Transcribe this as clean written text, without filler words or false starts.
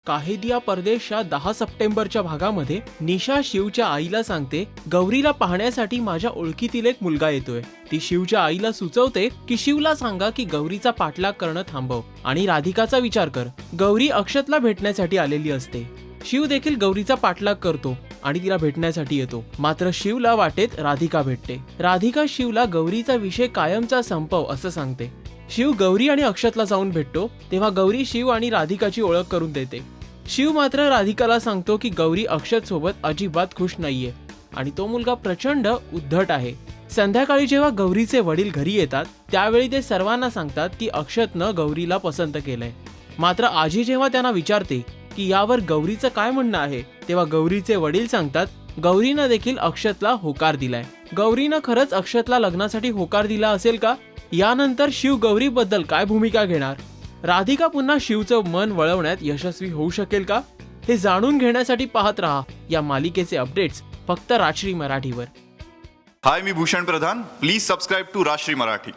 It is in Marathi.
काहे दिया परदेशच्या 10 सप्टेंबरच्या भागामध्ये निशा शिवच्या आईला सांगते, गौरीला पाहण्यासाठी माझ्या ओळखीतील एक मुलगा येतोय. ती शिवच्या आईला सुचवते की शिवला सांगा की गौरीचा पाठलाग करणं थांबव आणि राधिकाचा विचार कर. गौरी अक्षतला भेटण्यासाठी आलेली असते. शिव देखील गौरीचा पाठलाग करतो आणि तिला भेटण्यासाठी येतो. मात्र शिवला वाटेत राधिका भेटते. राधिका शिवला गौरीचा विषय कायमचा संपव असं सांगते. शिव गौरी आणि अक्षतला जाऊन भेटतो तेव्हा गौरी शिव आणि राधिकाची ओळख करून देते. शिव मात्र राधिकाला सांगतो की गौरी अक्षत सोबत अजिबात खुश नाहीये आणि तो मुलगा प्रचंड उद्धट आहे. संध्याकाळी जेव्हा गौरीचे वडील घरी येतात त्यावेळी ते सर्वांना सांगतात की अक्षतनं गौरीला पसंत केलंय. मात्र आजी जेव्हा त्यांना विचारते की यावर गौरीचं काय म्हणणं आहे तेव्हा गौरीचे वडील सांगतात, गौरीनं देखील अक्षतला होकार दिलाय. गौरीनं खरंच अक्षतला लग्नासाठी होकार दिला असेल का? यानंतर शिव गौरी बद्दल काय भूमिका घेणार? राधिका पुन्हा शिवचं मन वळवण्यात यशस्वी होऊ शकेल का? हे जाणून घेण्यासाठी पाहत रहा या मालिकेचे अपडेट्स फक्त राजश्री मराठीवर. हाय, मी Bhushan Pradhan. Please subscribe to Rajshri Marathi.